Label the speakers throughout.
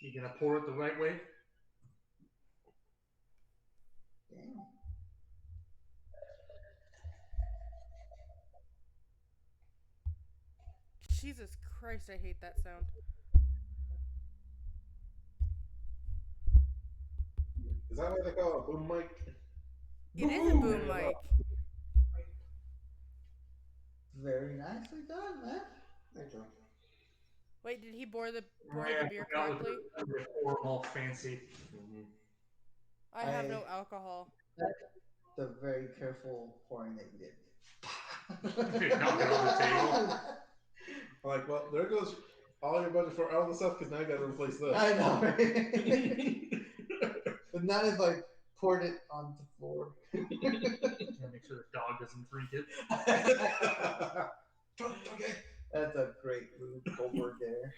Speaker 1: You gonna pour it the right way?
Speaker 2: Damn.
Speaker 3: Jesus Christ, I hate that sound.
Speaker 4: Is that what they call a boom mic?
Speaker 3: It is a boom mic.
Speaker 2: Very nicely done, man.
Speaker 4: Thank you.
Speaker 3: Wait, did he pour the
Speaker 1: Yeah,
Speaker 3: beer
Speaker 1: that was
Speaker 3: correctly?
Speaker 1: a pour 'em all fancy.
Speaker 3: I have no alcohol.
Speaker 2: That's a very careful pouring that you did.
Speaker 1: Knock it on the table.
Speaker 4: Like, well, there goes all your budget for all the stuff because now you got to replace this.
Speaker 2: I know, right? But not if I poured it on the floor.
Speaker 1: Gotta make sure the dog doesn't drink it.
Speaker 4: Okay.
Speaker 2: That's a great move, Goldberg there.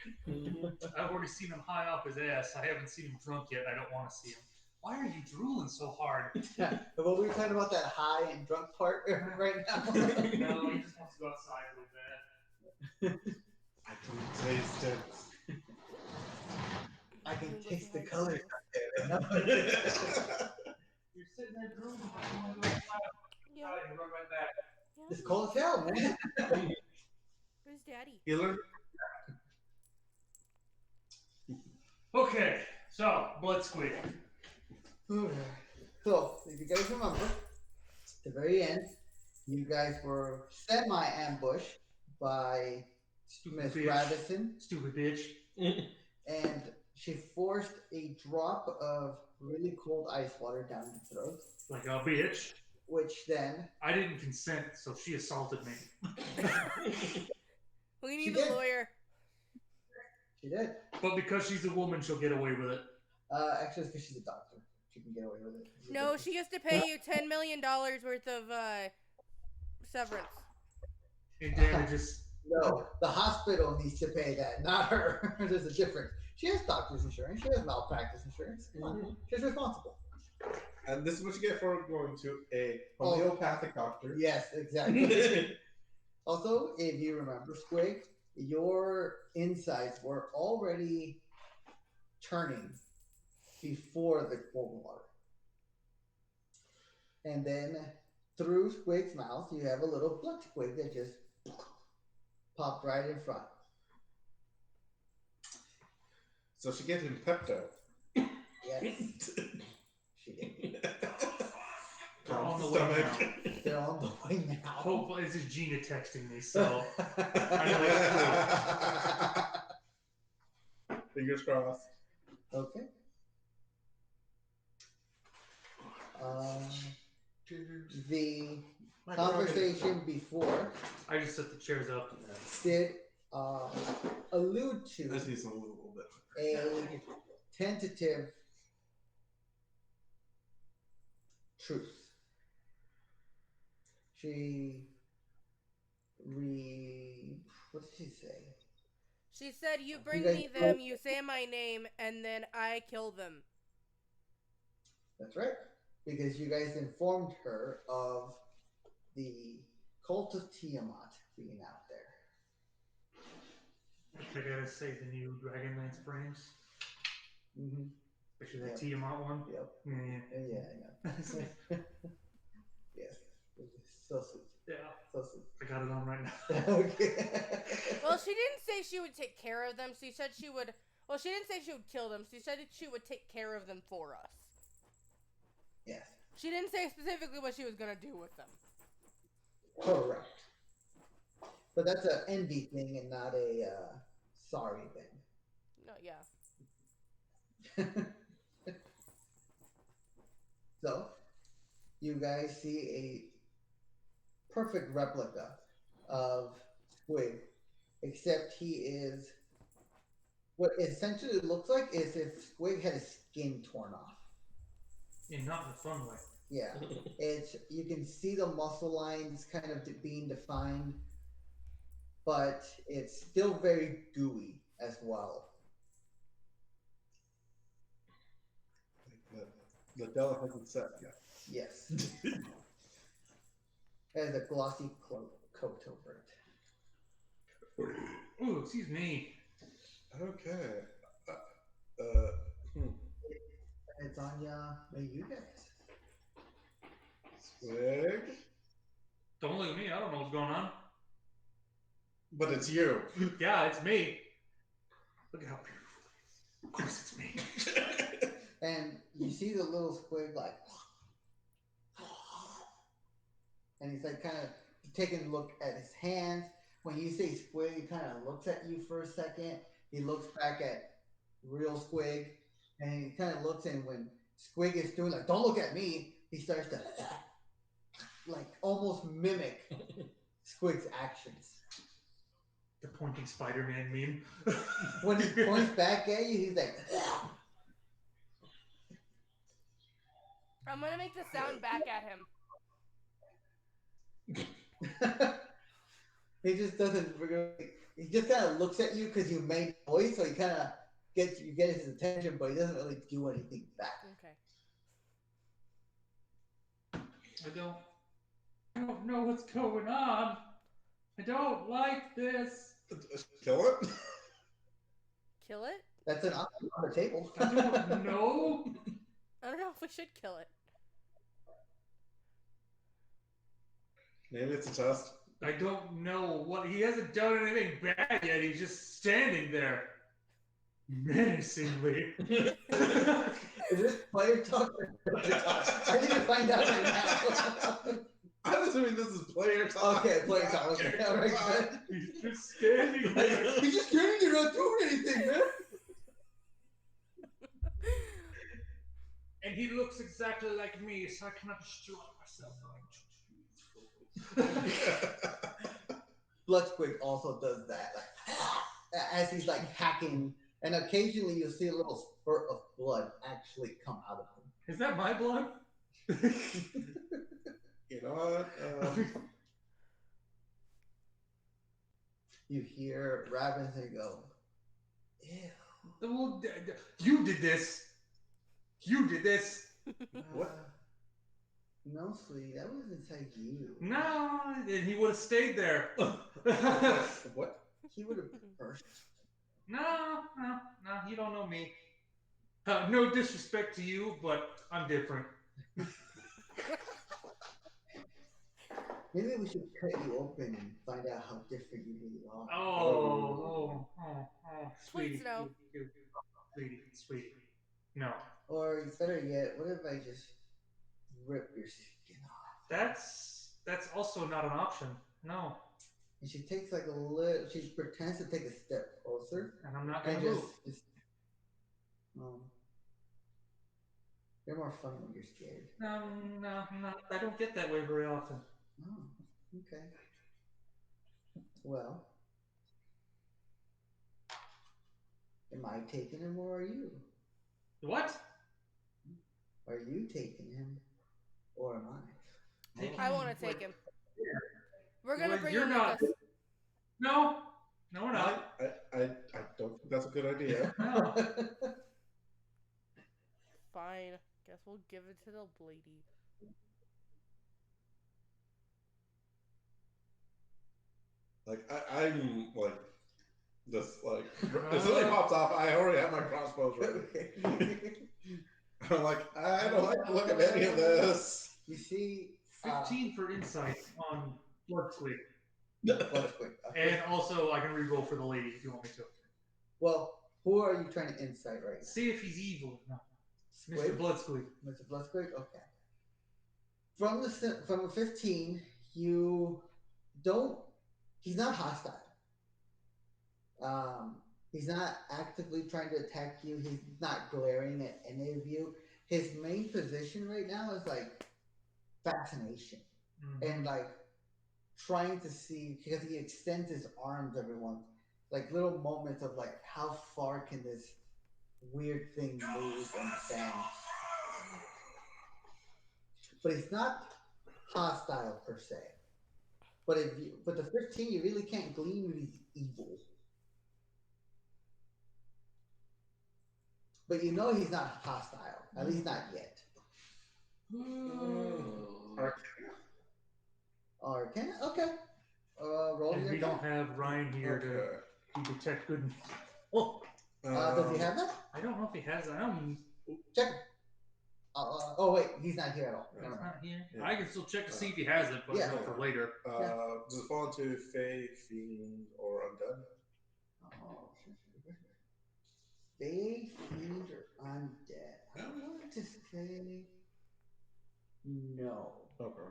Speaker 1: I've already seen him high off his ass. I haven't seen him drunk yet. I don't want to see him. Why are you drooling so hard?
Speaker 2: Yeah. But we were talking about that high and drunk part right now.
Speaker 1: No, he just wants to go outside really bad.
Speaker 4: I can taste it.
Speaker 2: I can taste the colors.
Speaker 1: You're sitting there drooling. I want to go outside.
Speaker 3: Yeah.
Speaker 1: And run right back.
Speaker 2: It's cold as hell, man.
Speaker 3: Where's Daddy?
Speaker 4: You learn.
Speaker 1: Okay, so blood squid.
Speaker 2: So, if you guys remember, at the very end, you guys were semi-ambushed by Miss
Speaker 1: bitch.
Speaker 2: Radisson,
Speaker 1: Stupid bitch.
Speaker 2: and she forced a drop of really cold ice water down your throat,
Speaker 1: Like a bitch.
Speaker 2: which then
Speaker 1: I didn't consent, so she assaulted me.
Speaker 3: We
Speaker 2: She
Speaker 3: need
Speaker 2: did.
Speaker 3: a lawyer.
Speaker 2: she did.
Speaker 1: But because she's a woman, she'll get away with it.
Speaker 2: Actually, it's because she's a doctor. She can get away with it.
Speaker 3: No, she has to pay you $10 million worth of severance.
Speaker 1: And damages.
Speaker 2: No, the hospital needs to pay that, not her. There's a difference. She has doctor's insurance. She has malpractice insurance. Come on. She's responsible.
Speaker 4: And this is what you get for going to a homeopathic doctor.
Speaker 2: Yes, exactly. Also, if you remember, Squig, your insides were already turning before the cold water. And then through Squig's mouth, you have a little blood squig that just popped right in front.
Speaker 4: So she gave him Pepto.
Speaker 2: Yes, she did.
Speaker 1: They're on the way now.
Speaker 2: They're on the way now.
Speaker 1: Hopefully, this is Gina texting me, so
Speaker 4: Fingers crossed.
Speaker 2: Okay. The conversation before
Speaker 1: I just set the chairs up.
Speaker 2: did allude
Speaker 4: I
Speaker 2: to
Speaker 4: just need some a little bit.
Speaker 2: a tentative truce. What did she say?
Speaker 3: She said, you bring
Speaker 2: guys-
Speaker 3: me them, you say my name, and then I kill them.
Speaker 2: That's right. Because you guys informed her of the cult of Tiamat being out there.
Speaker 1: I gotta say the new Dragonlance frames.
Speaker 2: Mm-hmm.
Speaker 1: Especially that
Speaker 2: Yep.
Speaker 1: Tiamat one.
Speaker 2: Yep.
Speaker 1: Yeah.
Speaker 2: Yes. So sweet.
Speaker 1: Yeah.
Speaker 2: So sweet.
Speaker 1: I got it on right now.
Speaker 2: Okay.
Speaker 3: Well, she didn't say she would take care of them. She said she would... Well, she didn't say she would kill them. She said that she would take care of them for us.
Speaker 2: Yes.
Speaker 3: She didn't say specifically what she was going to do with them.
Speaker 2: Correct. But that's an envy thing and not a sorry thing.
Speaker 3: No, yeah.
Speaker 2: So, you guys see a perfect replica of Squig, except he is what essentially looks like is if Squig had his skin torn off.
Speaker 1: Yeah, not in a fun way.
Speaker 2: Yeah, it's you can see the muscle lines kind of being defined, but it's still very gooey as well.
Speaker 4: The Della hasn't set yet.
Speaker 2: Yes, it has a glossy coat over it.
Speaker 1: Ooh, excuse me.
Speaker 4: Okay.
Speaker 2: Tanya, may you guys.
Speaker 4: Squig.
Speaker 1: Don't look at me. I don't know what's going on.
Speaker 4: But it's you.
Speaker 1: Yeah, it's me. Look at how beautiful it is. Of course it's me.
Speaker 2: And you see the little squig like, and he's like kind of taking a look at his hands. When you say squig, he kind of looks at you for a second. He looks back at real squig, and he kind of looks, and when squig is doing like, don't look at me, he starts to like almost mimic squig's actions.
Speaker 1: The pointing Spider-Man meme.
Speaker 2: When he points back at you, he's like,
Speaker 3: I'm gonna make the sound back at him.
Speaker 2: he just doesn't really, he just kind of looks at you because you made noise, so he kind of gets you get his attention, but he doesn't really do anything back.
Speaker 3: Okay.
Speaker 1: I don't know what's going on. I don't like this.
Speaker 4: Kill it?
Speaker 3: Kill it?
Speaker 2: That's an option on the table.
Speaker 1: I don't know.
Speaker 3: I don't know if we should kill it.
Speaker 4: Maybe it's a test.
Speaker 1: I don't know what. He hasn't done anything bad yet. He's just standing there. Menacingly.
Speaker 2: Is this player talk or player talk? I need to find out right now.
Speaker 4: I'm assuming this is player talk.
Speaker 2: Okay, player talk. Okay, all right, good.
Speaker 1: He's just standing there.
Speaker 2: He's just standing there not doing anything, man.
Speaker 1: And he looks exactly like me, so I cannot destroy myself.
Speaker 2: Bloodsquig also does that, like, as he's like hacking, and occasionally you'll see a little spurt of blood actually come out of him.
Speaker 1: Is that my blood?
Speaker 4: You know what?
Speaker 2: You hear Robinson go, ew.
Speaker 1: Well, you did this. You did this.
Speaker 4: What?
Speaker 2: No, sweetie, that was inside you.
Speaker 1: No, and he would have stayed there.
Speaker 4: What?
Speaker 2: He would have burst.
Speaker 1: No, you don't know me. No disrespect to you, but I'm different.
Speaker 2: Maybe we should cut you open and find out how different you really are.
Speaker 1: Oh,
Speaker 3: Please
Speaker 1: sweetie,
Speaker 3: no.
Speaker 1: sweetie. No.
Speaker 2: Or better yet, what if I just rip your skin off?
Speaker 1: That's also not an option. No.
Speaker 2: And she takes like a little, she pretends to take a step closer.
Speaker 1: And I'm not gonna
Speaker 2: And
Speaker 1: move.
Speaker 2: You're more fun when you're scared.
Speaker 1: No, I don't get that way very often.
Speaker 2: Oh, okay. Well, am I taking him or are you?
Speaker 1: What?
Speaker 2: Are you taking him or am I?
Speaker 3: I want to take him. We're gonna bring
Speaker 1: you're
Speaker 3: him
Speaker 1: not.
Speaker 3: with us.
Speaker 1: No, we're not.
Speaker 4: I don't think that's a good idea.
Speaker 1: No.
Speaker 3: Fine. Guess we'll give it to the lady.
Speaker 4: Like I'm like this like if something pops off, I already have my crossbows ready. I'm like, I don't like to look at any of this.
Speaker 2: You see,
Speaker 1: 15 for insight on Bloodsquig.
Speaker 2: Bloodsquig. Okay.
Speaker 1: And also, I can reroll for the lady if you want me to.
Speaker 2: Well, who are you trying to insight right now?
Speaker 1: See if he's evil. No.
Speaker 2: Squig?
Speaker 1: Mr. Bloodsquig.
Speaker 2: Mr. Bloodsquig? Okay. From the 15, you don't. He's not hostile. He's not actively trying to attack you. He's not glaring at any of you. His main position right now is like fascination and like trying to see, because he extends his arms every once, like little moments of like how far can this weird thing move and bend. But he's not hostile per se. But the 15, you really can't glean that he's evil. But you know he's not hostile. At least not yet. Arcana? Okay. Roll
Speaker 1: And
Speaker 2: your
Speaker 1: we don't
Speaker 2: Arcana.
Speaker 1: have Ryan here to detect good and evil.
Speaker 2: Does he have that?
Speaker 1: I don't know if he has that.
Speaker 2: Check. Oh wait, he's not here at all.
Speaker 1: It's
Speaker 2: Never mind.
Speaker 1: not here.
Speaker 4: Yeah.
Speaker 1: I can still check to see if he has it, but
Speaker 2: Yeah.
Speaker 1: for later.
Speaker 4: Does it fall into Fey, Fiend, or Undead?
Speaker 2: Oh, Fey, fiend, or undead? I want to say no.
Speaker 4: Okay.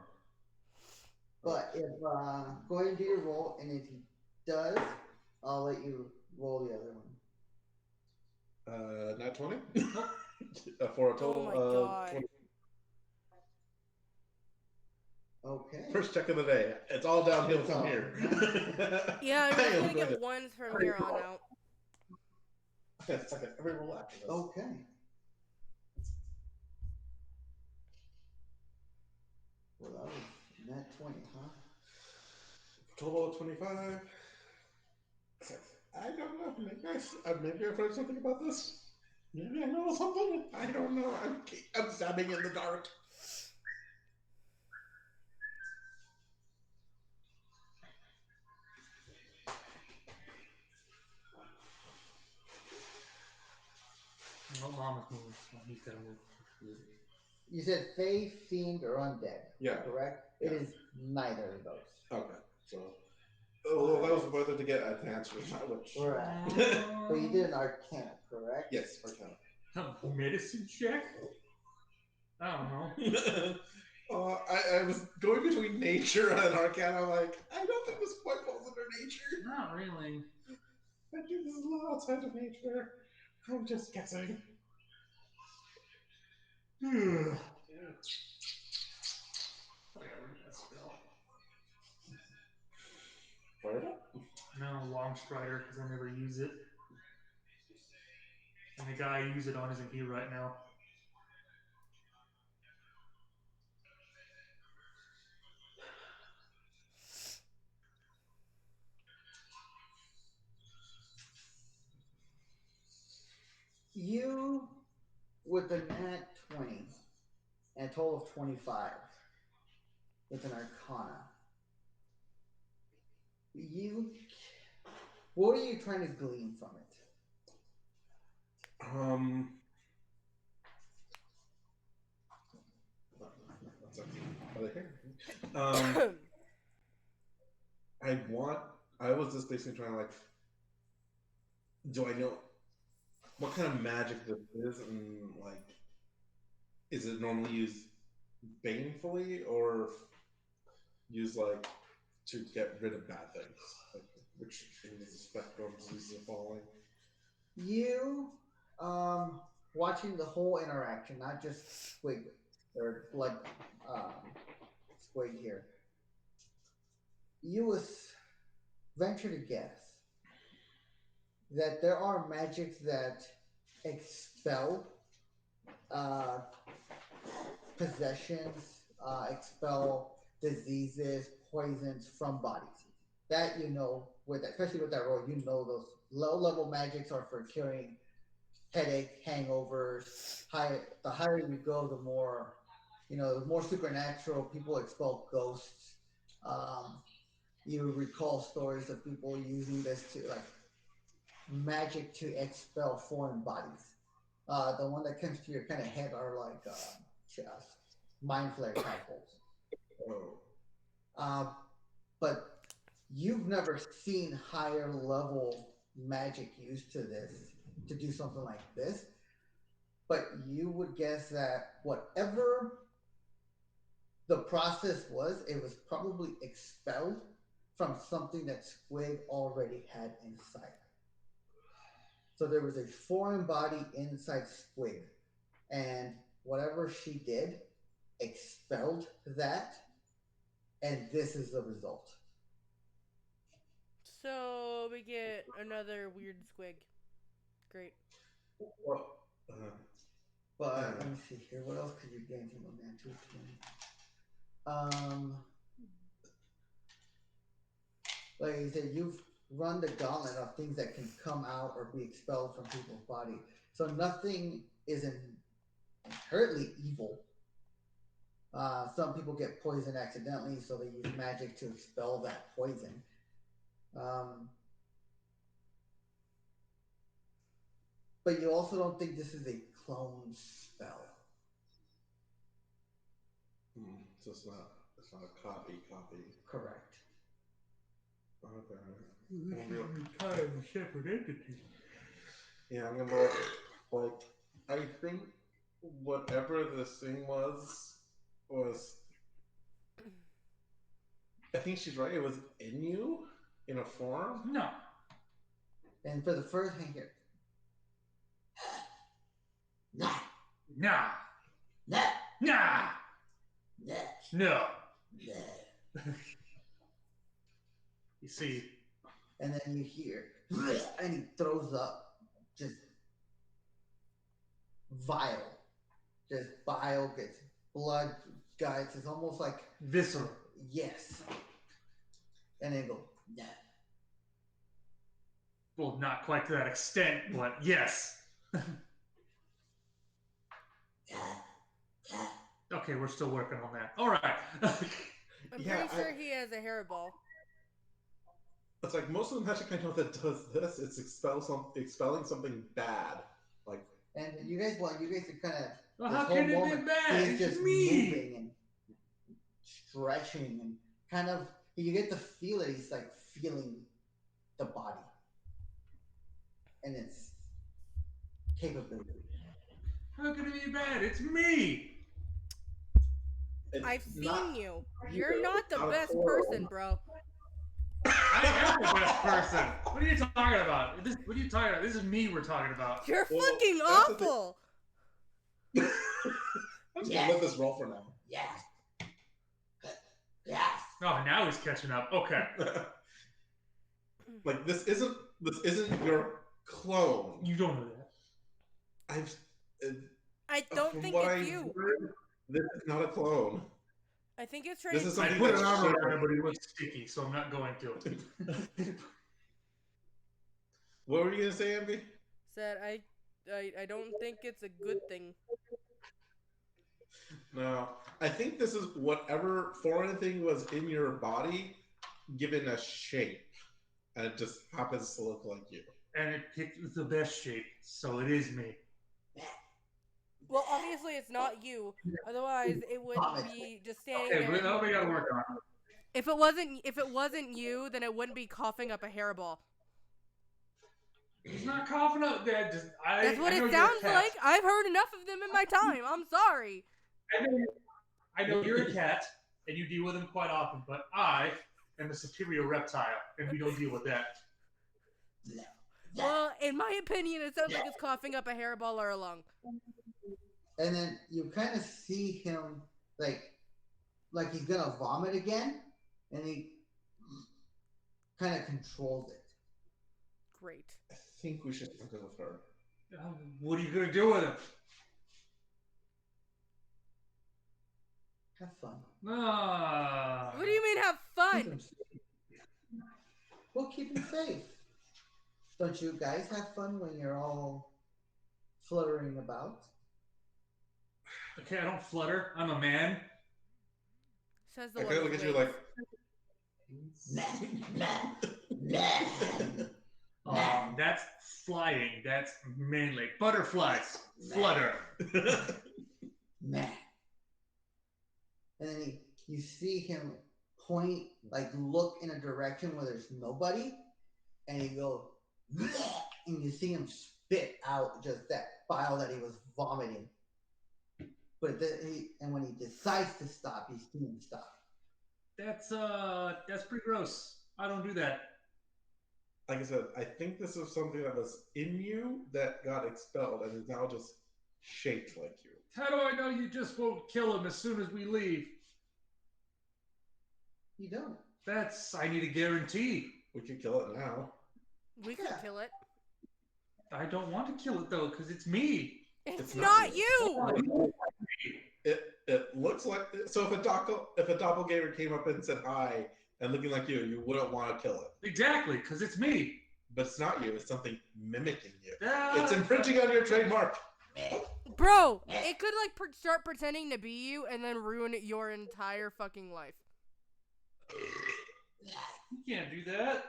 Speaker 2: But if go ahead and do your roll, and if he does, I'll let you roll the other one.
Speaker 4: Not 20? For a total
Speaker 3: Oh my
Speaker 4: of
Speaker 3: God.
Speaker 4: 20.
Speaker 2: Okay.
Speaker 4: First check of the day. It's all downhill from here.
Speaker 3: Yeah,
Speaker 4: I
Speaker 3: you're
Speaker 4: am
Speaker 3: just gonna
Speaker 4: going
Speaker 3: get ones from here on out.
Speaker 4: It's like every roll after this.
Speaker 2: Okay. Well, that was net 20, huh?
Speaker 4: Total of 25. I don't know. Maybe I've heard something about this. Maybe I know something. I don't know. I'm stabbing in the dark.
Speaker 1: No, Mama's moving, so he's gotta move.
Speaker 2: You said Fey, Fiend, or Undead.
Speaker 4: Yeah.
Speaker 2: Correct?
Speaker 4: Yeah.
Speaker 2: It is neither of those.
Speaker 4: Okay. So. Well, that was whether to get advanced or not, which.
Speaker 2: Right. But you did an Arcana, correct?
Speaker 4: Yes, Arcana.
Speaker 1: A medicine check? I don't know.
Speaker 4: I was going between nature and Arcana. Like, I don't think this quite falls under nature.
Speaker 1: Not really.
Speaker 4: I think this is a little outside of nature. I'm just guessing.
Speaker 1: I gotta read that spell.
Speaker 4: Fireball?
Speaker 1: No, Long Strider, because I never use it. And the guy I use it on isn't here right now.
Speaker 2: You, with a nat 20 and a total of 25, with an Arcana, what are you trying to glean from it?
Speaker 4: Are they here? I was just basically trying to like, do I know what kind of magic this is, and like, is it normally used banefully or used like to get rid of bad things? Like, which things is the spectrum diseases are falling?
Speaker 2: You, watching the whole interaction, not just Squig or like Squig here. You venture to guess that there are magics that expel possessions, expel diseases, poisons from bodies. That you know, especially with that role, you know those low-level magics are for curing headache, hangovers. The higher you go, the more, the more supernatural. People expel ghosts. You recall stories of people using this to like magic to expel foreign bodies. The one that comes to your kind of head are like mind flare type holes.
Speaker 4: Oh.
Speaker 2: But you've never seen higher level magic used to do something like this. But you would guess that whatever the process was, it was probably expelled from something that Squig already had inside. So there was a foreign body inside Squig, and whatever she did expelled that, and this is the result.
Speaker 3: So we get another weird squig. Great.
Speaker 4: Well,
Speaker 2: But let me see here. What else could you gain from a man 220? Like you said, you've run the gauntlet of things that can come out or be expelled from people's body. So nothing is inherently evil. Some people get poisoned accidentally, so they use magic to expel that poison. But you also don't think this is a clone spell.
Speaker 4: So it's not a copy.
Speaker 2: Correct.
Speaker 4: Okay.
Speaker 1: Kind of a separate entity.
Speaker 4: Yeah, I'm gonna like. I think whatever this thing was. I think she's right. It was in you, in a form.
Speaker 1: No.
Speaker 2: And for the first hang here. Nah.
Speaker 1: Nah.
Speaker 2: Nah.
Speaker 1: Nah.
Speaker 2: Nah.
Speaker 1: No.
Speaker 2: Nah.
Speaker 1: You see.
Speaker 2: And then you hear, and he throws up just vile. Just bile gets blood, guys. It's almost like
Speaker 1: Visceral.
Speaker 2: yes. And then go, nah.
Speaker 1: Well, not quite to that extent, but yes. Okay, we're still working on that. All right.
Speaker 3: I'm pretty sure he has a hairball.
Speaker 4: It's like most of the magic I know that does this. It's expelling something bad. Like,
Speaker 2: and you guys are kind of.
Speaker 1: Well, how can it be bad?
Speaker 2: He's just moving and stretching and kind of. You get the feel that he's like feeling the body and its capability.
Speaker 1: How can it be bad? It's me.
Speaker 3: I've seen you. You're not the best person, bro.
Speaker 1: I am the best person. What are you talking about? What are you talking about? This is me we're talking about.
Speaker 3: You're fucking awful.
Speaker 4: I'm just gonna let this roll for now.
Speaker 2: Yes. Yes.
Speaker 1: Oh, now he's catching up. Okay.
Speaker 4: Like this isn't your clone.
Speaker 1: You don't know that.
Speaker 3: I don't think it's you.
Speaker 4: Heard, this is not a clone.
Speaker 3: I think it's trying
Speaker 4: This is
Speaker 3: to.
Speaker 1: I
Speaker 4: something
Speaker 1: put an
Speaker 4: that's
Speaker 1: armor
Speaker 4: shared.
Speaker 1: on him, but he looks sticky, so I'm not going to.
Speaker 4: What were you gonna say, Amby?
Speaker 3: Said I don't think it's a good thing.
Speaker 4: No, I think this is whatever foreign thing was in your body given a shape, and it just happens to look like you.
Speaker 1: And it picked the best shape, so it is me.
Speaker 3: Well, obviously it's not you. Otherwise, it wouldn't be just standing
Speaker 1: Okay,
Speaker 3: there.
Speaker 1: but we gotta work on it.
Speaker 3: If it wasn't you, then it wouldn't be coughing up a hairball.
Speaker 1: He's not coughing up that.
Speaker 3: That's what it sounds like. I've heard enough of them in my time. I'm sorry.
Speaker 1: I know you're a cat, and you deal with them quite often, but I am a superior reptile, and we don't deal with that.
Speaker 3: Well, in my opinion, it sounds like it's coughing up a hairball or a lung.
Speaker 2: And then you kind of see him like he's gonna vomit again, and he kind of controls it.
Speaker 3: Great.
Speaker 4: I think we should go with her.
Speaker 1: What are you gonna do with him?
Speaker 2: Have fun.
Speaker 3: What do you mean have fun?
Speaker 2: We'll keep him safe. Don't you guys have fun when you're all fluttering about?
Speaker 1: Okay, I don't flutter. I'm a man.
Speaker 3: Says the
Speaker 4: I
Speaker 3: one
Speaker 4: kind of
Speaker 3: with
Speaker 4: look at you like.
Speaker 1: That's flying. That's manly. Butterflies flutter.
Speaker 2: Meh. And then you see him point, like look in a direction where there's nobody, and he goes, bleh, and you see him spit out just that bile that he was vomiting. But when he decides to stop, he's going to stop.
Speaker 1: That's pretty gross. I don't do that.
Speaker 4: Like I said, I think this is something that was in you that got expelled and is now just shaped like you.
Speaker 1: How do I know you just won't kill him as soon as we leave?
Speaker 2: You don't.
Speaker 1: I need a guarantee.
Speaker 4: We could kill it now.
Speaker 3: We could kill it.
Speaker 1: I don't want to kill it though, because it's me.
Speaker 3: It's not you.
Speaker 4: It looks like so. If a doppelganger came up and said hi and looking like you wouldn't want to kill it.
Speaker 1: Exactly, because it's me.
Speaker 4: But it's not you. It's something mimicking you. It's imprinting on your trademark.
Speaker 3: Bro, it could like start pretending to be you and then ruin your entire fucking life.
Speaker 1: You can't do that.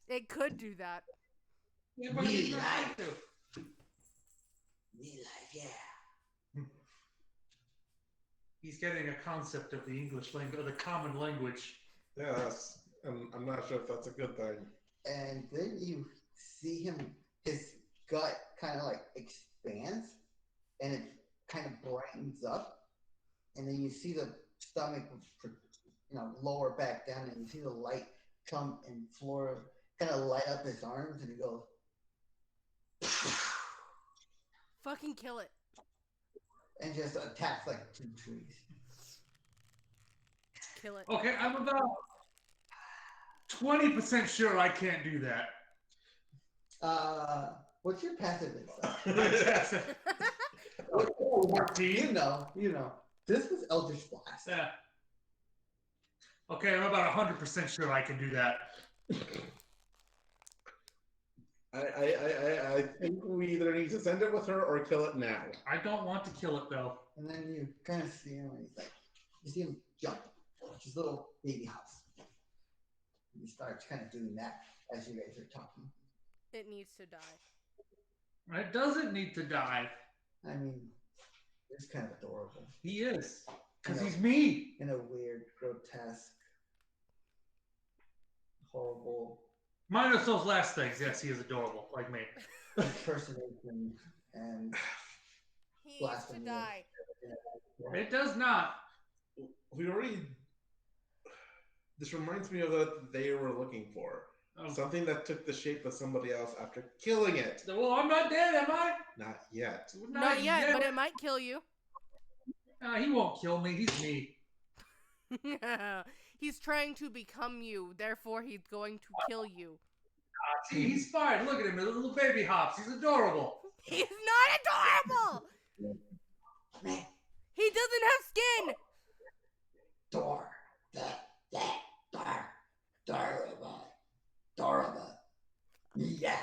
Speaker 3: It could do that.
Speaker 1: Yeah, but you don't have to.
Speaker 2: Me life, yeah.
Speaker 1: He's getting a concept of the English language, the common language.
Speaker 4: Yes, and I'm not sure if that's a good thing.
Speaker 2: And then you see him, his gut kind of like expands, and it kind of brightens up, and then you see the stomach, lower back down, and you see the light come and floor kind of light up his arms, and he goes,
Speaker 3: Fucking kill it.
Speaker 2: and just attacks like 2 trees.
Speaker 3: Kill it.
Speaker 1: Okay, I'm about 20% sure I can't do that.
Speaker 2: What's your passive
Speaker 1: That's
Speaker 2: insight?
Speaker 1: a 14.
Speaker 2: You know. This was Eldritch Blast.
Speaker 1: Yeah. Okay, I'm about 100% sure I can do that.
Speaker 4: I think we either need to send it with her or kill it now.
Speaker 1: I don't want to kill it though.
Speaker 2: And then you kind of see him, and he's like, you see him jump, his little baby house. And he starts kind of doing that as you guys are talking.
Speaker 3: It needs to die.
Speaker 1: It doesn't need to die.
Speaker 2: I mean, it's kind of adorable.
Speaker 1: He is. Because
Speaker 2: I know.
Speaker 1: he's me.
Speaker 2: In a weird, grotesque, horrible
Speaker 1: Minus those last things. Yes, he is adorable, like me.
Speaker 2: impersonation and
Speaker 3: He needs to
Speaker 2: blasphemy.
Speaker 3: die.
Speaker 1: It does not.
Speaker 4: We already. This reminds me of what they were looking for.
Speaker 1: Oh.
Speaker 4: Something that took the shape of somebody else after killing it.
Speaker 1: Well, I'm not dead, am I?
Speaker 4: Not yet.
Speaker 3: Not yet, but it might kill you.
Speaker 1: He won't kill me. He's me.
Speaker 3: He's trying to become you, therefore he's going to kill you.
Speaker 1: See, he's fine. Look at him, his little baby hops. He's adorable.
Speaker 3: He's not adorable! He doesn't have skin!
Speaker 2: Yeah.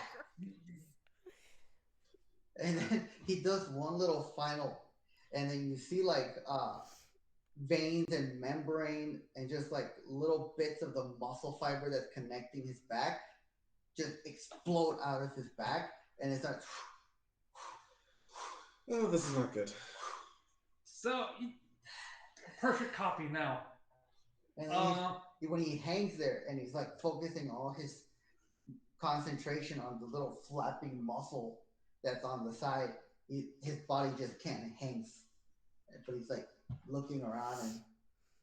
Speaker 2: And then he does one little final, and then you see like veins and membrane and just like little bits of the muscle fiber that's connecting his back just explode out of his back, and it's like,
Speaker 4: Oh, this is not good.
Speaker 1: So, perfect copy now.
Speaker 2: and then when he hangs there and he's like focusing all his concentration on the little flapping muscle that's on the side, his body just kind of hangs, but he's like looking around and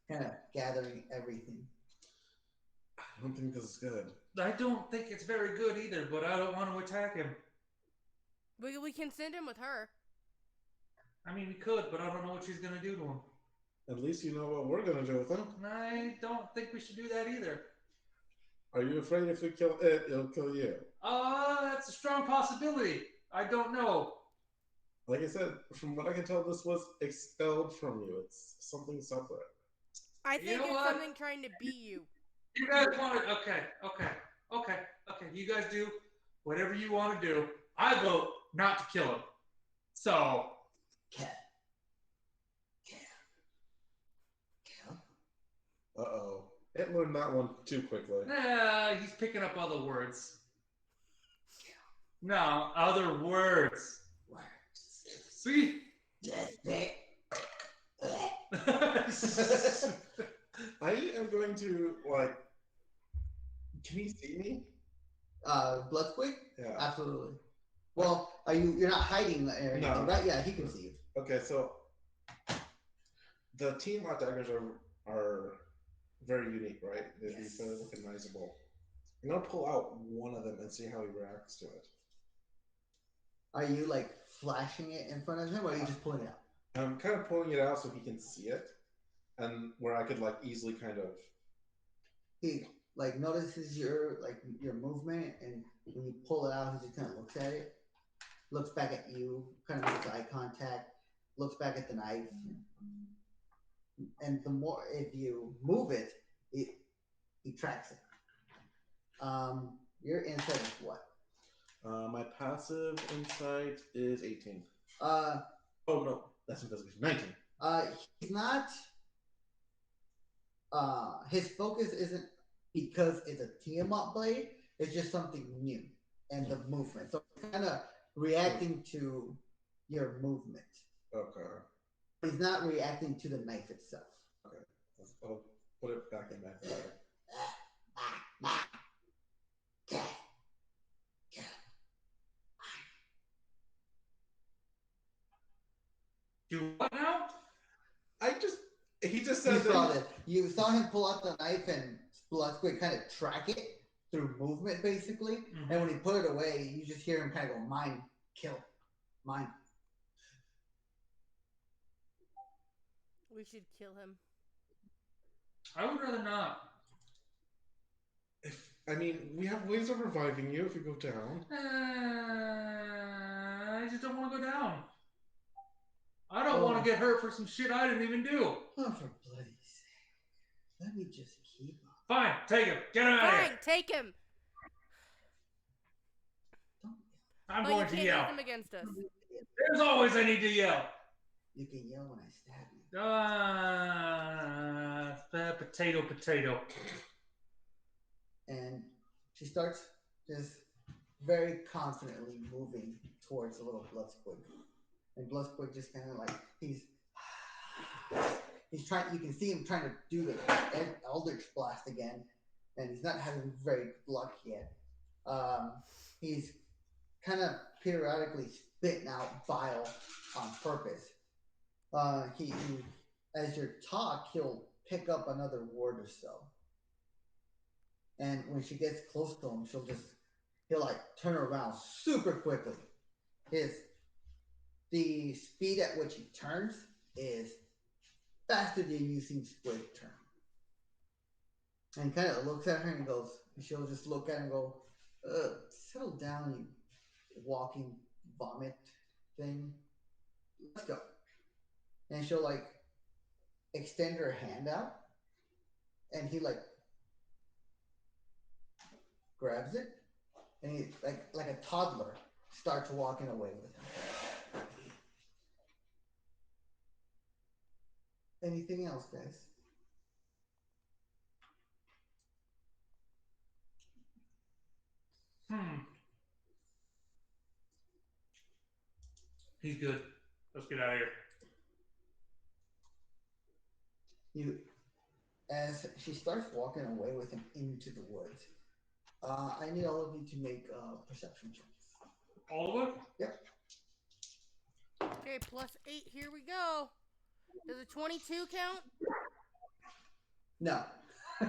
Speaker 2: kind of gathering everything.
Speaker 4: I don't think this is good.
Speaker 1: I don't think it's very good either, but I don't want to attack him.
Speaker 3: We can send him with her.
Speaker 1: I mean, we could, but I don't know what she's going to do to him.
Speaker 4: At least you know what we're gonna do with him.
Speaker 1: I don't think we should do that either.
Speaker 4: Are you afraid if we kill it, it'll kill you?
Speaker 1: That's a strong possibility. I don't know.
Speaker 4: Like I said, from what I can tell, this was expelled from you. It's something separate.
Speaker 3: I think
Speaker 1: You know
Speaker 3: it's
Speaker 1: what?
Speaker 3: something trying to be you.
Speaker 1: You guys want to... Okay. You guys do whatever you want to do. I vote not to kill him. So...
Speaker 4: Uh-oh. It learned that one too quickly.
Speaker 1: He's picking up other words. No, other words. See?
Speaker 4: I am going to, like... Can he see me?
Speaker 2: Bloodsquig?
Speaker 4: Yeah.
Speaker 2: Absolutely. Well, you're not hiding or anything,
Speaker 4: No.
Speaker 2: right? Yeah, he can see you.
Speaker 4: Okay, so... The team hot daggers are very unique, right? They'd be very recognizable. I'm going to pull out one of them and see how he reacts to it.
Speaker 2: Are you like flashing it in front of him, or are you just pulling it out?
Speaker 4: I'm kind of pulling it out so he can see it, and where I could like easily kind of.
Speaker 2: He like notices your movement, and when you pull it out, he just kind of looks at it, looks back at you, kind of makes eye contact, looks back at the knife, and the more if you move it, he tracks it. Your insight is what?
Speaker 4: My passive insight is 18.
Speaker 2: Oh
Speaker 4: no, that's investigation. 19.
Speaker 2: He's not. His focus isn't because it's a Tiamat blade. It's just something new and the movement. So kind of reacting to your movement.
Speaker 4: Okay.
Speaker 2: He's not reacting to the knife itself.
Speaker 4: Okay. I'll put it back in that bag.
Speaker 1: Do what now?
Speaker 4: He just
Speaker 2: You
Speaker 4: said
Speaker 2: saw
Speaker 4: that.
Speaker 2: this. You saw him pull out the knife and Bloodsquid kind of track it through movement, basically.
Speaker 1: Mhm.
Speaker 2: And when he put it away, you just hear him kind of go, "Mine, kill, mine."
Speaker 3: We should kill him.
Speaker 1: I would rather not.
Speaker 4: I mean, we have ways of reviving you if you go down.
Speaker 1: I just don't want to go down. I don't want to get hurt for some shit I didn't even do.
Speaker 2: Oh, for bloody sake. Let me just keep him.
Speaker 1: Fine, take him. Get him out of
Speaker 3: Fine,
Speaker 1: here.
Speaker 3: take him.
Speaker 1: I'm
Speaker 3: But
Speaker 1: going
Speaker 3: you
Speaker 1: to
Speaker 3: can't
Speaker 1: yell.
Speaker 3: use him against us.
Speaker 1: There's always a need to yell.
Speaker 2: You can yell when I stab you.
Speaker 1: Potato.
Speaker 2: And she starts just very confidently moving towards the little Bloodsquid. And Bloodsquid just kind of like, he's trying, you can see him trying to do the Eldritch Blast again, and he's not having very good luck yet. He's kind of periodically spitting out bile on purpose. He as you talk, he'll pick up another word or so. And when she gets close to him, he'll like turn around super quickly. The speed at which he turns is faster than you've seen Squid turn. And kind of looks at her and goes, she'll just look at him and go, settle down, you walking vomit thing. Let's go. And she'll like extend her hand out, and he like grabs it, and he like a toddler starts walking away with him. Anything else, guys?
Speaker 1: He's good. Let's get out of here.
Speaker 2: As she starts walking away with him into the woods, I need all of you to make perception checks.
Speaker 1: All of it?
Speaker 2: Yep.
Speaker 3: Okay, +8. Here we go. Does a 22 count?
Speaker 2: No.
Speaker 4: They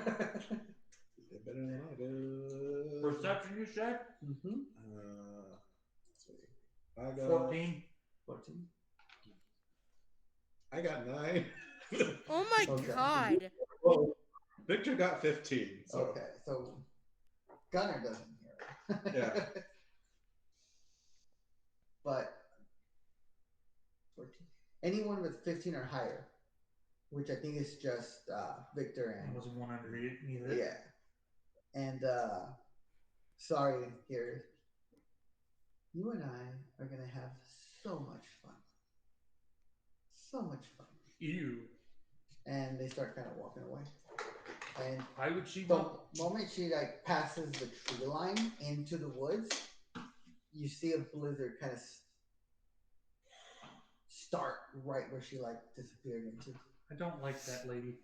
Speaker 4: better than I do.
Speaker 1: Perception, you said?
Speaker 2: Mm-hmm.
Speaker 4: Let's see. I got
Speaker 1: 14.
Speaker 2: 14.
Speaker 4: I got 9.
Speaker 3: Oh my god.
Speaker 4: Well, Victor got 15. So.
Speaker 2: Okay, so Gunner doesn't hear it.
Speaker 4: Yeah.
Speaker 2: But 14. Anyone with 15 or higher, which I think is just Victor and.
Speaker 1: I wasn't one under it either.
Speaker 2: Yeah. And sorry, here. You and I are going to have so much fun. So much fun.
Speaker 1: Ew.
Speaker 2: And they start kind of walking away. And
Speaker 1: why would she
Speaker 2: the moment she like passes the tree line into the woods, you see a blizzard kind of start right where she like disappeared into.
Speaker 1: I don't like that lady.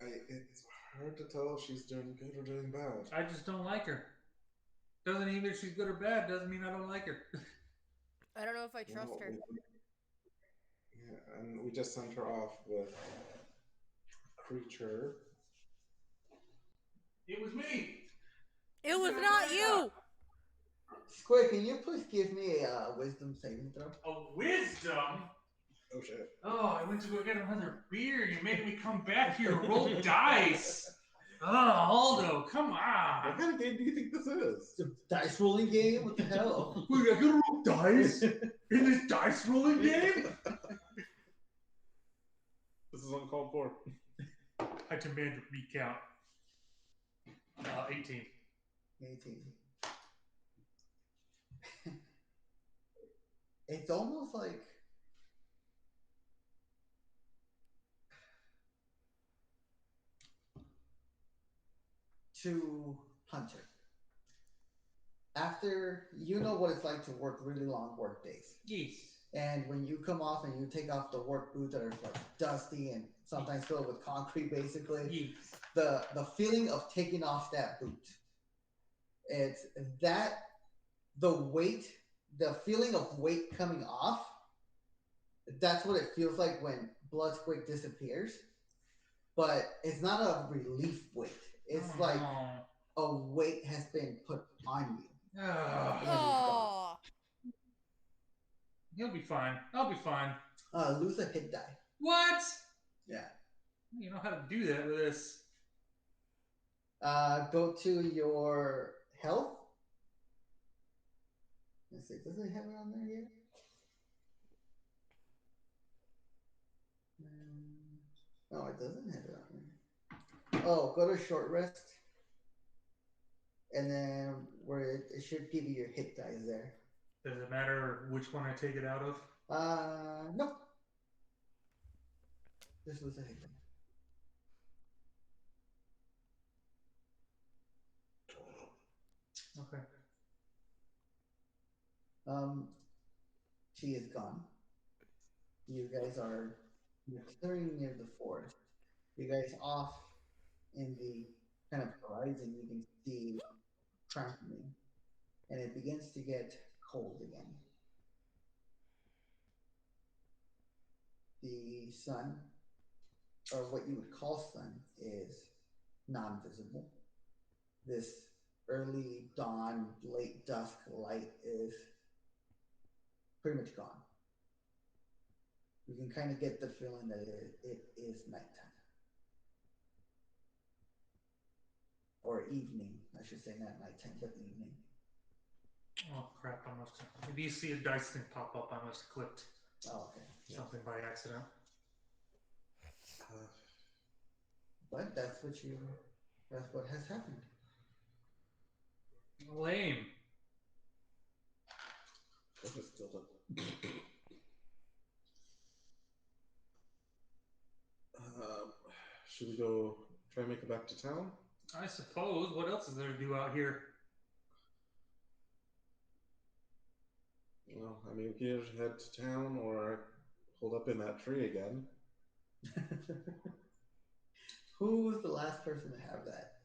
Speaker 4: It's hard to tell if she's doing good or doing bad.
Speaker 1: I just don't like her. Doesn't even if she's good or bad, doesn't mean I don't like her.
Speaker 3: I don't know if I trust her.
Speaker 4: Yeah, and we just sent her off with Creature.
Speaker 1: It was me.
Speaker 3: It was not you.
Speaker 2: Squid, can you please give me a wisdom saving throw?
Speaker 1: A wisdom?
Speaker 4: Oh shit.
Speaker 1: Oh, I went to go get another beer. You're making me come back here and roll dice. Oh, Aldo, come
Speaker 4: What
Speaker 1: on.
Speaker 4: kind of game do you think this is?
Speaker 2: It's a dice rolling game? What the hell?
Speaker 1: Wait, I gotta roll dice? In this dice rolling game?
Speaker 4: This is uncalled for.
Speaker 1: I demand a recount. 18.
Speaker 2: 18. It's almost like to Hunter. After you know what it's like to work really long work days.
Speaker 1: Yes.
Speaker 2: And when you come off and you take off the work boots that are like dusty and sometimes filled with concrete, basically, the feeling of taking off that boot, it's that the weight, the feeling of weight coming off. That's what it feels like when Bloodsquake disappears, but it's not a relief weight. It's like a weight has been put on you.
Speaker 3: Oh.
Speaker 1: He'll be fine. I'll be fine.
Speaker 2: Lose a hit die.
Speaker 1: What?
Speaker 2: Yeah.
Speaker 1: You know how to do that with this.
Speaker 2: Go to your health. Let's see. Does it have it on there yet? No, it doesn't have it on there. Oh, go to short rest. And then where it should give you your hit dice there.
Speaker 1: Does it matter which one I take it out of?
Speaker 2: Nope. Just lose a hit die.
Speaker 1: Okay.
Speaker 2: She is gone. You guys are clearing near the forest. You guys off in the kind of horizon, you can see trampoline, and it begins to get cold again. The sun, or what you would call sun, is non-visible. This early dawn, late dusk light is pretty much gone. You can kind of get the feeling that it is nighttime. Or evening, I should say, not nighttime, but evening.
Speaker 1: Oh crap! I must have. Maybe you see a dice thing pop up. I must have clicked
Speaker 2: Okay.
Speaker 1: something by accident.
Speaker 2: But that's what has happened.
Speaker 1: Lame.
Speaker 4: Should we go try and make it back to town?
Speaker 1: I suppose. What else is there to do out here?
Speaker 4: Well, I mean, we can either head to town or hold up in that tree again.
Speaker 2: Who was the last person to have that?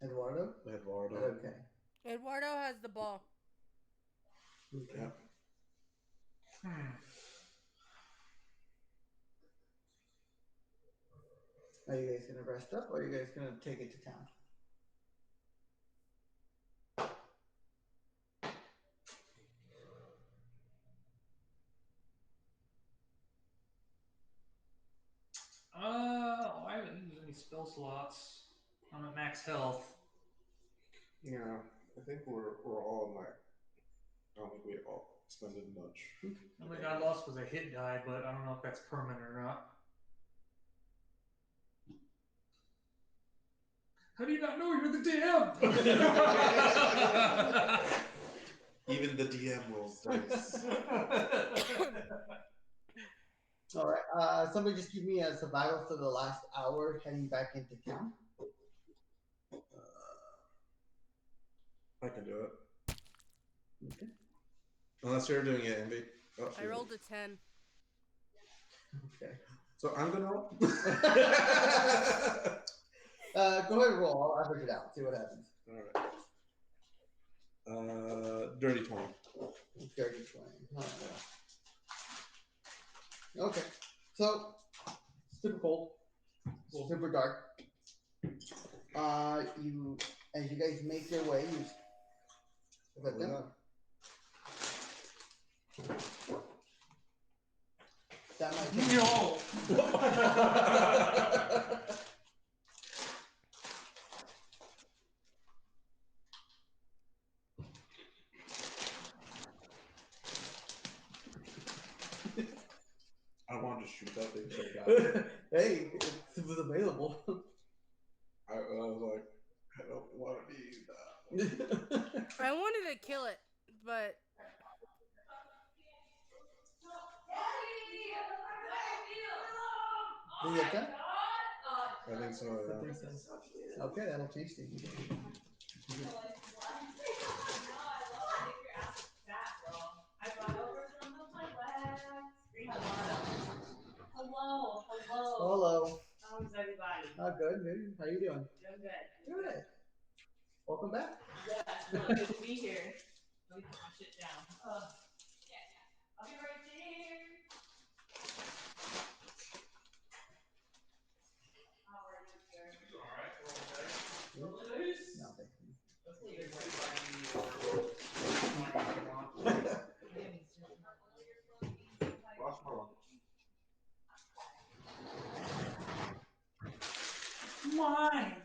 Speaker 2: Eduardo?
Speaker 4: Eduardo.
Speaker 2: Okay.
Speaker 3: Eduardo has the ball.
Speaker 2: Okay.
Speaker 4: Yeah.
Speaker 2: Are you guys gonna rest up, or are you guys gonna take it to town?
Speaker 1: I haven't used any spell slots. I'm at max health.
Speaker 4: Yeah, I think we're all in that. I don't think we all expended much.
Speaker 1: The only thing I lost was a hit die, but I don't know if that's permanent or not. How do you not know you're the DM?
Speaker 4: Even the DM rolls dice.
Speaker 2: All right. Somebody just give me a survival for the last hour heading back into town.
Speaker 4: I can do it.
Speaker 2: Okay.
Speaker 4: Unless you're doing it, Envy. Oh,
Speaker 3: I rolled a 10.
Speaker 2: Okay.
Speaker 4: So I'm gonna roll.
Speaker 2: Go ahead and roll. I'll average it out. See what happens.
Speaker 4: All right. Dirty 20.
Speaker 2: Dirty 20. Okay. So, super cold. Super dark. As you guys make your way, is that them? That might take
Speaker 1: No!
Speaker 4: I wanted to shoot that thing so bad.
Speaker 2: Hey, it was available.
Speaker 4: I was like, I don't want to be that.
Speaker 3: I wanted to kill it, but
Speaker 2: Did you get that?
Speaker 4: I think so.
Speaker 2: I
Speaker 4: Yeah.
Speaker 2: think so. Okay, that'll change things. hello.
Speaker 5: How's everybody?
Speaker 2: Good, good. How you doing?
Speaker 5: Doing good.
Speaker 2: Good. Welcome back.
Speaker 5: Yeah, it's really good to be here. Let me put my shit down. Yeah. I'll be right there. How are you, sir?
Speaker 1: Alright, okay.
Speaker 5: Loose.
Speaker 2: No, thank you.
Speaker 5: Let's leave it.
Speaker 1: Mine.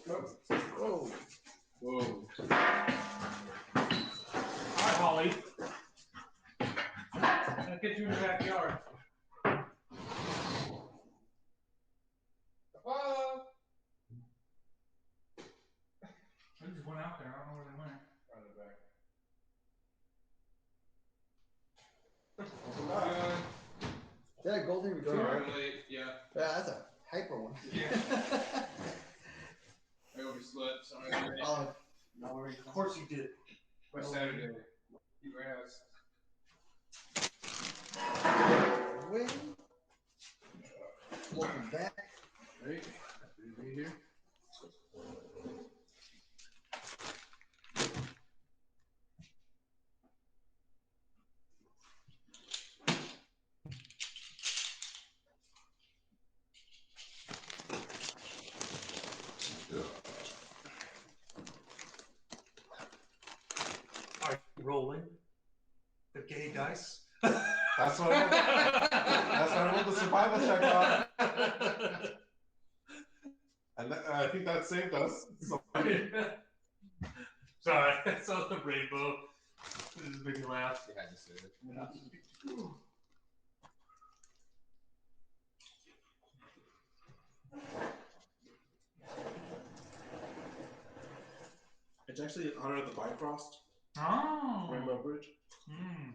Speaker 2: Whoa.
Speaker 4: Whoa.
Speaker 1: Alright, Holly. I'll get you in the backyard. They just went out there. I don't know where they went.
Speaker 2: Is that a golden retriever?
Speaker 1: Yeah.
Speaker 2: Yeah, that's a hyper one.
Speaker 1: Yeah. I overslept. Sorry.
Speaker 2: Oh, no worries.
Speaker 1: Of course you did. By Saturday. You asked.
Speaker 2: Wait. Welcome back.
Speaker 1: Hey, happy to be here. Are you rolling the gay dice?
Speaker 4: That's what I rolled the survival check on. And I think that saved us. So,
Speaker 1: Sorry, I saw the rainbow. This is making me laugh.
Speaker 6: You had to say it.
Speaker 4: it's actually in honor of the Bifrost
Speaker 1: Oh.
Speaker 4: Rainbow Bridge.
Speaker 1: Mm.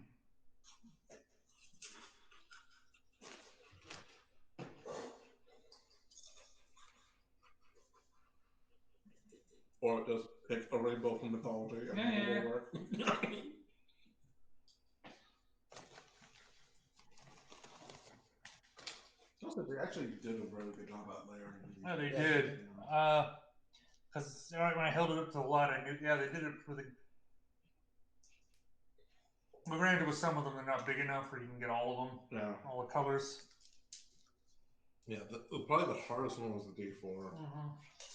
Speaker 4: Or it does pick a rainbow from mythology. And
Speaker 1: Yeah,
Speaker 4: it
Speaker 1: yeah.
Speaker 4: will work. Also, they actually did a really good job at layering.
Speaker 1: Yeah, they
Speaker 2: Yeah.
Speaker 1: did. Because when I held it up to the light, I knew, yeah, they did it for the. We ran into with some of them, they're not big enough where you can get all of them,
Speaker 4: Yeah.
Speaker 1: all the colors.
Speaker 4: Yeah, probably the hardest one was the D4.
Speaker 1: Mm-hmm.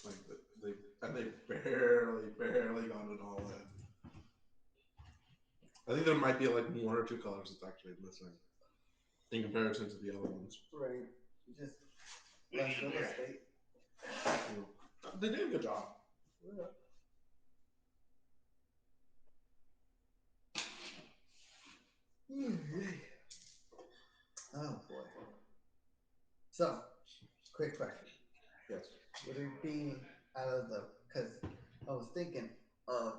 Speaker 4: Like they barely got it all in. I think there might be like one or two colors that's actually missing in comparison to the other ones.
Speaker 2: Right. Just less real estate.
Speaker 4: They did a good job.
Speaker 2: Oh boy. So, quick question.
Speaker 4: Yes.
Speaker 2: Would it be out of the, because I was thinking of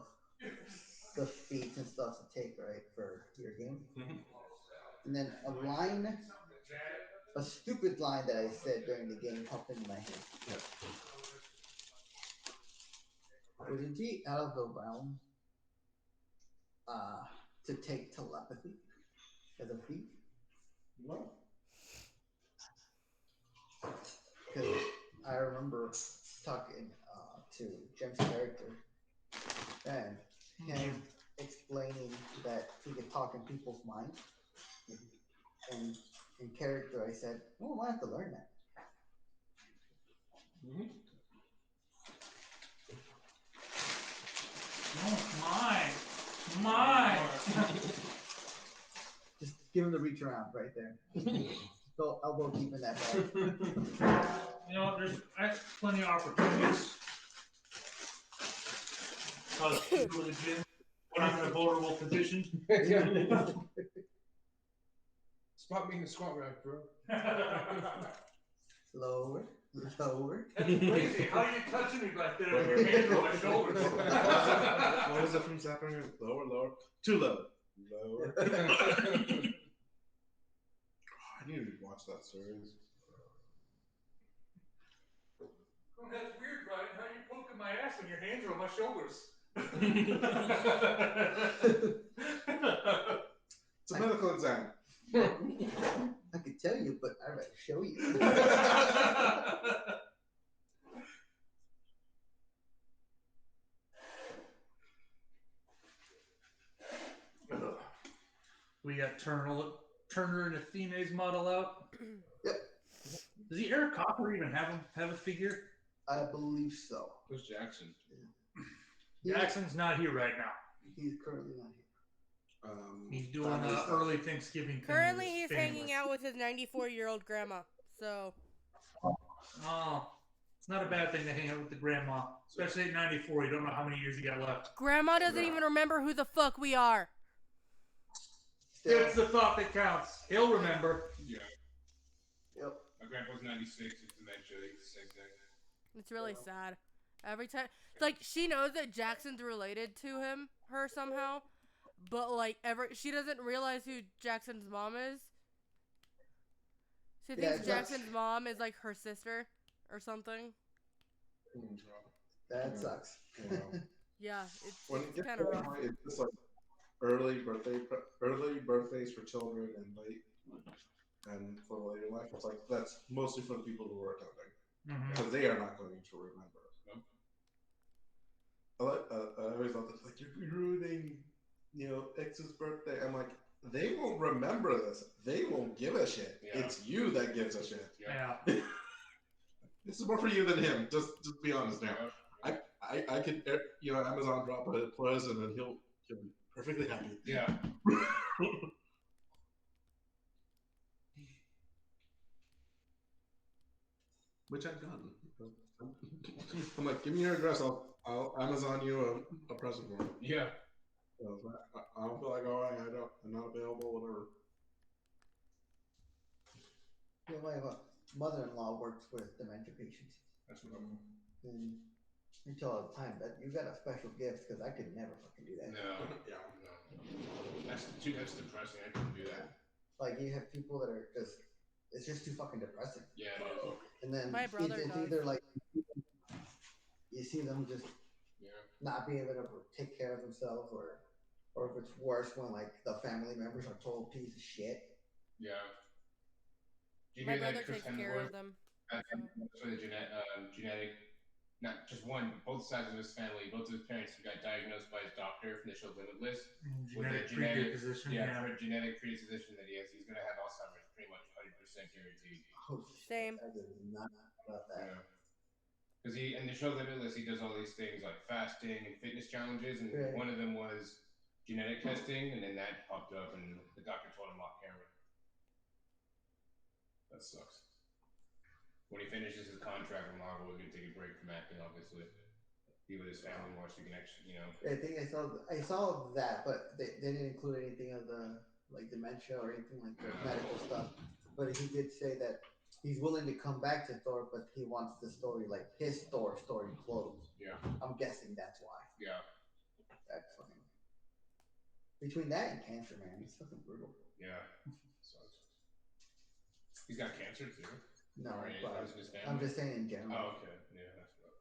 Speaker 2: the feats and stuff to take, right, for your game.
Speaker 4: Mhm.
Speaker 2: And then a stupid line that I said during the game popped into my head.
Speaker 4: Yeah.
Speaker 2: Would it be out of the realm to take telepathy as a feat?
Speaker 4: No.
Speaker 2: Because I remember talking to Jim's character and him explaining that he could talk in people's minds. And in character, I said, "Oh, I have to learn that."
Speaker 4: Mm-hmm.
Speaker 1: Oh, mine.
Speaker 2: Just give him the reach around right there. Go elbow deep in that bag.
Speaker 1: You know, there's plenty of opportunities. Cause people in the gym, when I'm in a vulnerable position.
Speaker 6: Spot me in the squat rack, bro.
Speaker 2: Lower, lower.
Speaker 1: That's crazy. How are you touching me back there with your hands on my shoulders?
Speaker 4: What was it from Zapper? Lower. Too low. Lower. I need to watch that series.
Speaker 1: Well, that's weird, Ryan. How are you poking my ass when your hands are on my shoulders?
Speaker 4: It's a medical exam.
Speaker 2: I but I'd rather show you.
Speaker 1: We got Turner and Athene's model out.
Speaker 2: Yep.
Speaker 1: Does the Eric Copper even have a figure?
Speaker 2: I believe so.
Speaker 6: Who's Jackson?
Speaker 1: Jackson's not here right now.
Speaker 2: He's currently not here.
Speaker 1: He's doing early Thanksgiving.
Speaker 3: Currently, he's hanging out with his 94-year-old grandma. So.
Speaker 1: Oh, it's not a bad thing to hang out with the grandma, especially at 94. You don't know how many years you got left.
Speaker 3: Grandma doesn't even remember who the fuck we are.
Speaker 1: It's the thought that counts. He'll remember.
Speaker 6: Yeah.
Speaker 2: Yep.
Speaker 6: My grandpa's 96. It's dementia. He's the same thing.
Speaker 3: It's really sad. Every time, like, she knows that Jackson's related to her somehow, but like, she doesn't realize who Jackson's mom is. She thinks Jackson's mom is like her sister or something.
Speaker 2: That sucks.
Speaker 3: Yeah,
Speaker 4: it's
Speaker 3: kind of rough.
Speaker 4: It's just like early birthdays for children and for later life. It's like that's mostly for the people who are attending because they are not going to remember. I always thought that like you're ruining, X's birthday. I'm like, they won't remember this. They won't give a shit. Yeah. It's you that gives a shit.
Speaker 1: Yeah.
Speaker 4: This is more for you than him. Just be honest now. I could Amazon drop a present and he'll be perfectly happy.
Speaker 6: Yeah.
Speaker 4: Which I've gotten. I'm like, give me your address. I'll Amazon you a present for it.
Speaker 6: Yeah.
Speaker 4: So I don't feel like going. I'm not available. Whatever.
Speaker 2: Yeah, my mother-in-law works with dementia patients.
Speaker 6: That's what I'm.
Speaker 2: And I tell her all the time that you got a special gift because I could never fucking do that.
Speaker 6: No. Yeah. No. That's depressing. I couldn't do that.
Speaker 2: Like you have people that are it's just too fucking depressing.
Speaker 6: Yeah, it is.
Speaker 2: And then
Speaker 3: My brother
Speaker 2: it's
Speaker 3: does.
Speaker 2: either like you see them just not being able to take care of themselves, or if it's worse when like the family members are total piece of shit.
Speaker 6: Yeah.
Speaker 3: My brother takes care of them.
Speaker 6: For the genetic, not just one, both sides of his family, both of his parents who got diagnosed by his doctor from the show Limitless with a predisposition. For a genetic predisposition that he has. He's going to have Alzheimer's pretty much 100% guaranteed.
Speaker 2: Oh,
Speaker 3: same.
Speaker 2: I did not know about that.
Speaker 6: Yeah. Because in the show Limitless, he does all these things like fasting and fitness challenges, and one of them was genetic testing, and then that popped up, and the doctor told him off camera. That sucks. When he finishes his contract with Marvel, he's gonna take a break from acting, obviously. Be with his family more, so he can actually,
Speaker 2: I think I saw that, but they didn't include anything of the like dementia or anything like the medical stuff. But he did say that he's willing to come back to Thor, but he wants the story, like his Thor story, closed.
Speaker 6: Yeah.
Speaker 2: I'm guessing that's why.
Speaker 6: Yeah.
Speaker 2: That's funny. Between that and cancer, man, it's fucking brutal.
Speaker 6: Yeah. Sucks. He's got cancer too.
Speaker 2: No, but I'm just saying in general.
Speaker 6: Oh, okay. Yeah, that's rough.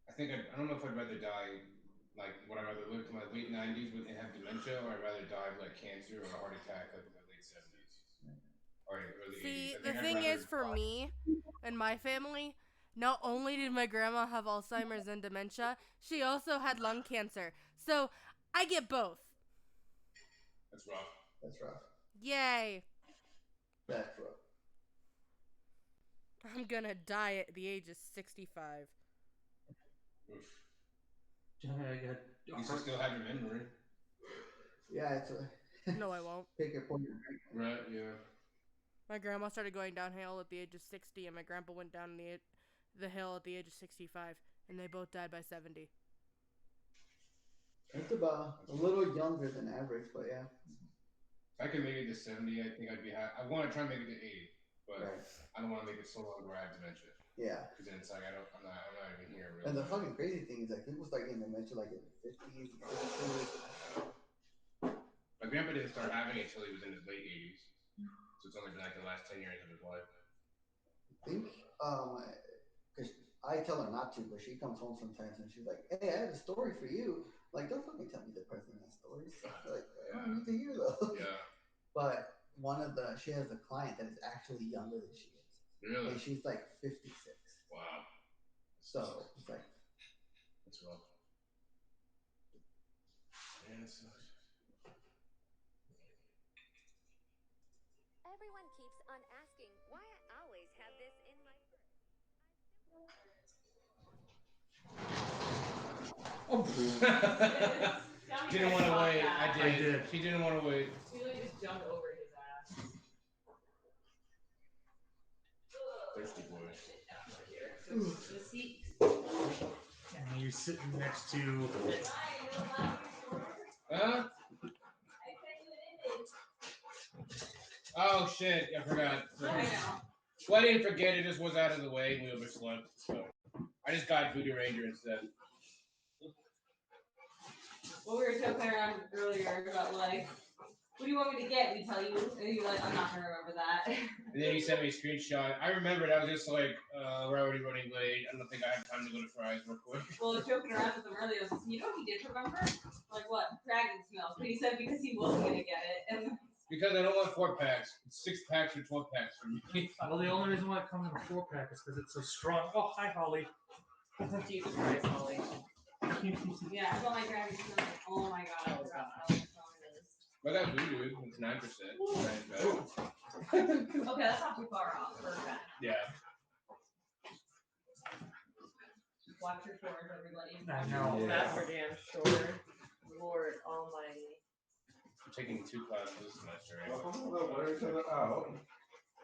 Speaker 6: I think I don't know if I'd rather die. Like, would I rather live to my late 90s and have dementia, or I'd rather die of like cancer or a heart attack like in my late 70s? Or early 80s.
Speaker 3: See, the thing is, for me and my family, not only did my grandma have Alzheimer's and dementia, she also had lung cancer. So I get both.
Speaker 6: That's rough.
Speaker 2: That's rough.
Speaker 3: Yay.
Speaker 2: That's rough.
Speaker 3: I'm gonna die at the age of 65.
Speaker 6: Oof. You should still have your memory.
Speaker 2: Yeah, it's
Speaker 3: No, I won't.
Speaker 2: Pick your point.
Speaker 6: Right, yeah.
Speaker 3: My grandma started going downhill at the age of 60, and my grandpa went down the hill at the age of 65, and they both died by 70.
Speaker 2: It's about a little younger than average, but yeah.
Speaker 6: If I could make it to 70, I think I'd be happy. I want to try and make it to 80, but I don't want to make it so long where I have dementia.
Speaker 2: Yeah.
Speaker 6: Because then it's like I'm not even here. Really.
Speaker 2: And the fucking crazy thing is like people start getting dementia like in the 50s, 60s.
Speaker 6: My grandpa didn't start having it until he was in his late 80s, so it's only been like the last 10 years of his life.
Speaker 2: I think, because I tell her not to, but she comes home sometimes and she's like, "Hey, I have a story for you." Like, don't fucking tell me the president has stories. Like, I don't need to hear those.
Speaker 6: Yeah.
Speaker 2: But one of she has a client that is actually younger than she is.
Speaker 6: Really?
Speaker 2: And she's like 56.
Speaker 6: Wow.
Speaker 2: So it's like
Speaker 6: That's rough. Yeah, that sucks.
Speaker 7: Everyone keeps on asking why I always have this in my
Speaker 6: Oh. Didn't want to wait. I did. She didn't want to wait.
Speaker 5: She literally just jumped over his ass.
Speaker 6: Thirsty boy.
Speaker 5: The seat.
Speaker 1: And you're sitting next to.
Speaker 6: Huh? Oh shit! I forgot.
Speaker 5: I know.
Speaker 6: Well, I didn't forget. It just was out of the way and we overslept. So I just got Voodoo Ranger instead.
Speaker 5: Well, we were joking around earlier about like, what do you want me to get? We tell you, and you're like, I'm not gonna remember that.
Speaker 6: And then he sent me a screenshot. I remembered. I was just like, we're already running late. I don't think I have time to go to Fry's real quick.
Speaker 5: Well, I was joking around with him earlier. I was like, you know what he did remember? Like what? Dragon smells. But he said because he wasn't gonna get it. And
Speaker 6: Because I don't want 4-packs. 6-packs or 12-packs for me.
Speaker 1: Well, the only reason why it comes in a 4-pack is because it's so strong. Oh, hi, Holly.
Speaker 5: Jesus Christ, Holly. Yeah, I got my dragon smell. Oh my god, I forgot how strong it is.
Speaker 6: I got Voodoo. It's 9%.
Speaker 5: Okay, that's not too far off for a fact.
Speaker 6: Yeah.
Speaker 5: Watch your shores, everybody.
Speaker 1: I know.
Speaker 6: Yeah.
Speaker 8: That's for damn sure. Lord Almighty.
Speaker 6: I'm taking 2 classes this semester.
Speaker 4: Out.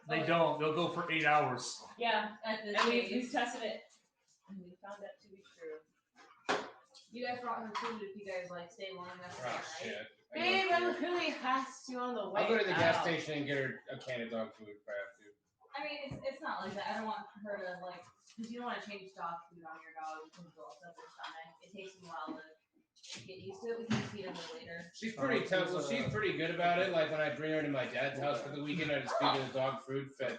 Speaker 1: They don't. They'll go for 8 hours.
Speaker 5: Yeah, at this
Speaker 8: And
Speaker 5: age.
Speaker 8: we've tested it. And we found that to be true.
Speaker 5: You guys brought her food if you guys like stay long enough.
Speaker 6: Oh,
Speaker 5: Right?
Speaker 6: shit.
Speaker 8: Babe, Ratatouille has to on the way.
Speaker 6: I'll go to the gas
Speaker 8: out.
Speaker 6: station and get her a can of dog food if I have to.
Speaker 5: I mean, it's not like that. I don't want her to like, because you don't want to change dog food on your dog because it'll upset their stomach. It takes them a while to get used to it. We can feed them later.
Speaker 6: She's pretty tough, so she's pretty good about it. Like when I bring her to my dad's house for the weekend, I just feed her the dog food, fed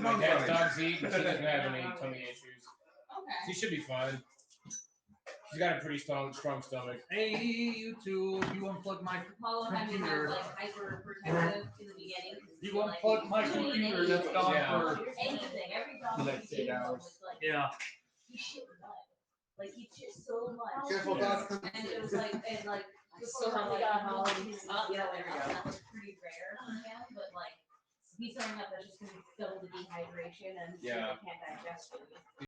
Speaker 6: my dad's dogs eat, and she doesn't have any tummy issues.
Speaker 5: Okay.
Speaker 6: She should be fine. She's got a pretty strong stomach.
Speaker 1: Hey, you two, you unplug my
Speaker 5: Apollo had me
Speaker 1: computer.
Speaker 5: like hyper protective in the beginning.
Speaker 1: You unplug my computer that's gone
Speaker 6: Yeah.
Speaker 1: for.
Speaker 5: Anything, every dog
Speaker 4: Like
Speaker 5: you
Speaker 4: 8 hours.
Speaker 5: was like,
Speaker 1: Yeah.
Speaker 5: he shit blood. Like he shit so much.
Speaker 2: Careful,
Speaker 1: Yeah.
Speaker 2: dog.
Speaker 5: And it was like, and like,
Speaker 8: So how we got Holly?
Speaker 5: yeah,
Speaker 8: there we go.
Speaker 5: that was pretty rare for him, but like, he's throwing up, that's just because it's double the dehydration and
Speaker 6: Yeah.
Speaker 5: he can't digest food.